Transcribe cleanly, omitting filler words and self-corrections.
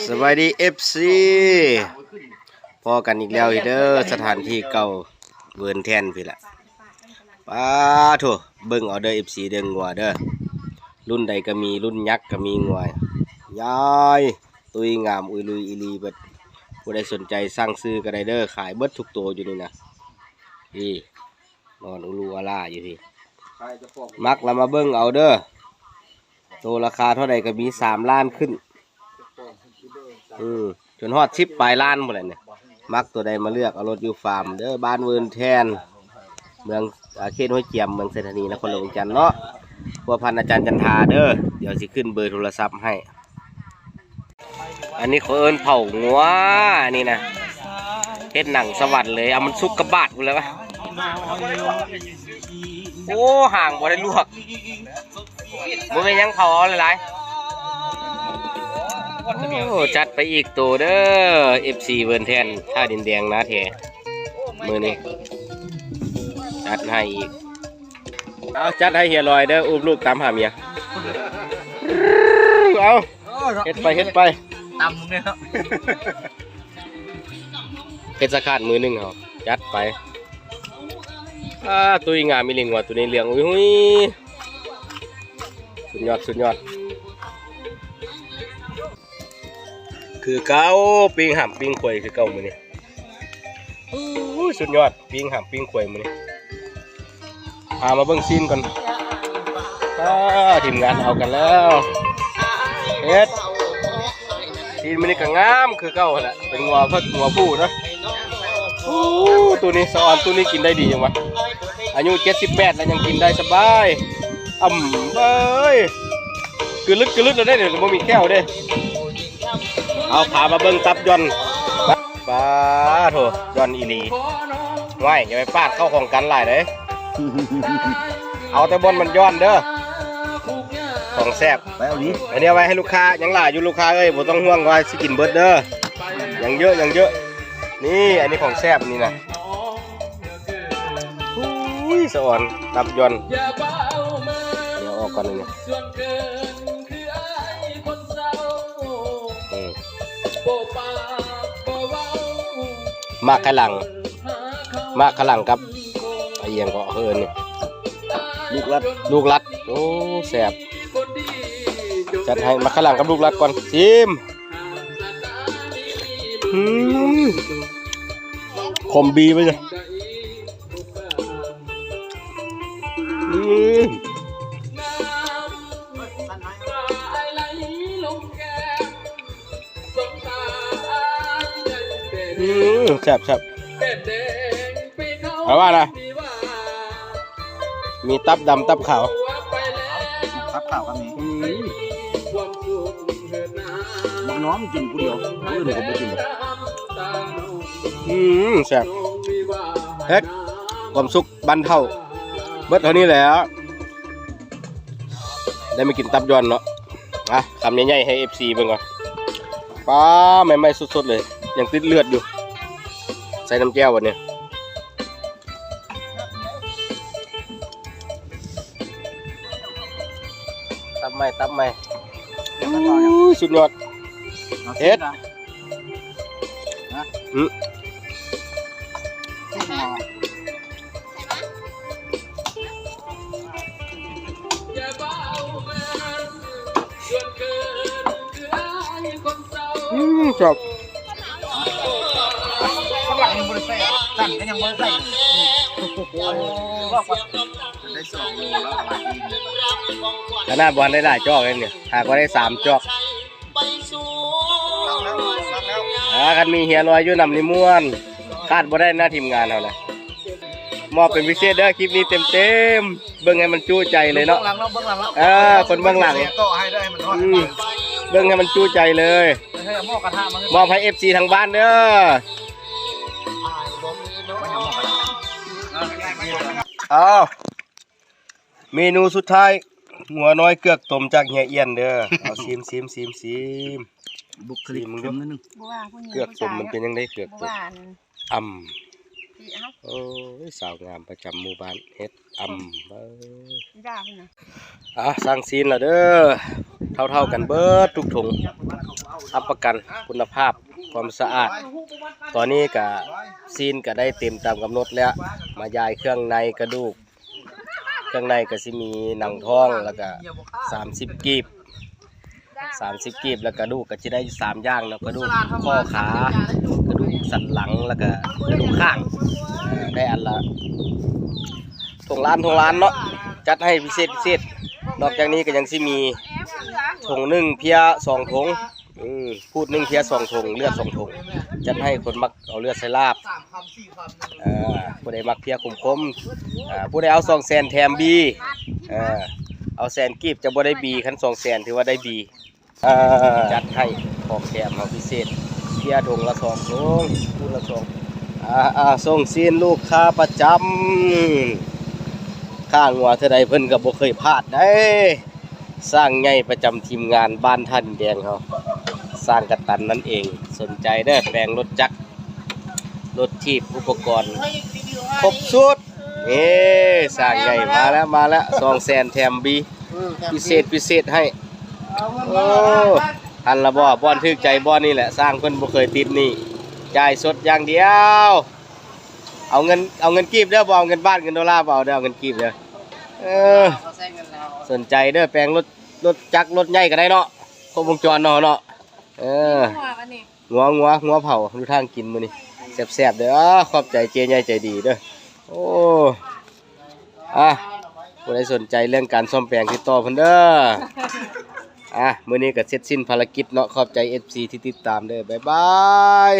สบายดีFC พอกันอีกแล้วเด้อสถานที่เก่าเวิร์นแทนพี่ละป้าโถเบิ่งเอาเด้อ FC เด้องัวเด้อรุ่นใดก็มีรุ่นยักษ์ก็มีงัวยายตุยงามอุยลุยอีลีเบิดผู้ใดสนใจสร้างซื้อก็ได้เด้อขายเบิดทุกตัวอยู่นี่นะนี่นอนอุลูอาล่าอยู่พี่มักแล้วมาเบิ่งเอาเด้อตัวราคาเท่าใดก็มี3 ล้านขึ้นจนฮอด10 ปลายล้านหมดเลยเนี่ยมักตัวใดมาเลือกเอารถอยู่ฟาร์มเด้อบ้านเวิร์นแทนเมืองเขตห้วยเจียมเมืองเศรษฐนีนครหลวงจันทร์เนาะพัวพันอาจารย์จันทาเด้อเดี๋ยวสิขึ้นเบอร์โทรศัพท์ให้อันนี้เขาเอิ้นเผางัวนี่นะเฮ็ดหนังสวรรค์เลยเอามันซุกกระบาดกูเลยวะโอ้ห่างบ่ได้ลวกบ่เป็นยังเผาหลายโอ้จัดไปอีกตัวเด้อ FC เวิร์นแทนท่าดินแดงนะแท้มือนี้จัดให้อีกเอาจัดให้เฮียลอยเด้ออุ้มลูกตามหาเมียเอาเฮ็ดไปตำเนี่ยครับเฮ็ดสะขาดมือหนึ่งเอาจัดไปตัวงามมีเลี้ยงวัวตัวนี้เลี้ยงอุ้ยสุดยอดคือเก้าปิงห่ำปิงข่อยคือเก้ามือนี่สุดยอดปิงห่ำปิงข่อยมือนี่พามาเบิ่งซีนก่อนทีมงานเอากันแล้วเฮ็ดซีนมือนี่ก็งามคือเก้าแหละเป็นงัวเพิ่งงัวผู้นะตัวนี้สะออนตัวนี้กินได้ดีจังวะอายุ78แล้วยังกินได้สบายเอ้ยคือลึกเลยได้เดี๋ยวมันมีแก้วเด้เอาพามาเบิ้งตับย่อนป้าโถย่อนอีหลีง่ายอย่าไปปาดเข้าของกันหลายเลยเอาแต่บนมันย่อนเด้อของแซ่บไปเอาดิอันนี้ไว้ให้ลูกค้ายังหลายอยู่ลูกค้าเอ้ยผมต้องห่วงไว้สิกินเบิร์ดเด้อยังเยอะนี่อันนี้ของแซ่บนี่นะสะอ่อนตับย่อนเดี๋ยวออกก่อนเลยมากขลังกับไอ้ยังก็เฮิร์นนี่ลูกรัดโอ้แสบจัดให้มากขลังกับลูกรัดก่อนชิมคมบีไปเลยแซ่บเอาว่านะมีตับดำตับขาวก็มีบอกน้องกินผู้เดียวผู้อื่นผมไม่กินแซ่บเฮ็ดความสุขบันเท่าเบิดเท่านี้แหละได้มากินตับย้อนเนาะคำใหญ่ๆให้ FC เบิ่งก่อนป้าใหม่ๆสดๆเลยยังติดเลือดอยู่ใส่น้ำแก้ววันนี้ตับใหม่สุดยอดเฮ็ดจบข้างหลังยังบริใส่สั่นก็ยังบริใส่ได้2 โลแล้วอะไรขนาดบอลได้หลายจอกเลยเนี่ยหากว่าได้3 จอกกันมีเฮียลอยอยู่นำนิมวนคาดบ่ได้หน้าทีมงานเราเลยมอบเป็นพิเศษเด้อคลิปนี้เต็มเบิ่งให้มันจู้ใจเลยเนาะคนเบื้องหลังเบิ่งให้มันจู้ใจเลยมอบให้ FC ทางบ้านเด้อเอาเมนูสุดท้ายหัวน้อยเกือกต้มจากเฮียเอียนเด้อเอาซิมบุคลิกมึงนิดนึงเกือกต้มมันเป็นยังไงเกือกต้ม โอ้ยสาวงามประจำหมู่บ้านเฮ็ดสร้างซีนแล้วเด้อเท่ากันเบิดทุกถุงรับประกันคุณภาพความสะอาดตอนนี้ก็ซีนก็ได้เต็มตามกำหนดแล้วมายายเครื่องในกระดูกเครื่องในก็สิมีหนังท้องแล้วก็30กีบแล้วกระดูกก็จะได้3อย่างเนาะกระดูกข้อขากระดูกสันหลังแล้วก็กระดูกข้างได้อันละทงล้านเนาะจัดให้พิเศษนอกจากนี้ก็ยังสิมีถุง1เพีย2ถุงพูด1เพีย2ถุงเลือด2ถุงจัดให้คนมักเอาเลือดใส่ลาบผู้ใดมักเพียคมผู้ใดเอา200,000แถมบีเอาแสนกีบจะบ่ได้บีคัน200,000ถือว่าได้บีจัดให้ของแถมเอาพิเศษเพียถุงละ2ถุงพูดละ2ส่งซีนลูกค้าประจำข้างหัวเท่าใดเพิ่นก็บ่เคยพลาดได้สร้างใหญ่ประจำทีมงานบ้านท่านแดงเขาสร้างกตันนั่นเองสนใจได้แปลงรถจักรรถทีบอุปกรณ์ครบสุดสร้างใหญ่มาแล้ว200,000แถมบีพิเศษให้อันละบ่อนทึกใจบ่อนนี่แหละสร้างเพิ่นบ่เคยติดนี่จ่ายสดอย่างเดียวเอาเงินกีบเด้อบ่เอาเงินบ้านเงินดอลลาร์บ่เอาเด้อเอาเงินกีบเด้อสนใจเด้อแปลงรถจักรรถใหญ่ก็ได้เนาะครบวงจรเนาะงัวเผาดูทางกินมื้อนี้แซ่บๆเด้อขอบใจเจใหญ่ใจดีเด้อโอ้ผู้ใดสนใจเรื่องการซ่อมแปลงติดต่อเพิ่นเด้อมื้อนี้ก็เสร็จสิ้นภารกิจเนาะขอบใจ FC ที่ติดตามเด้อบ๊ายบาย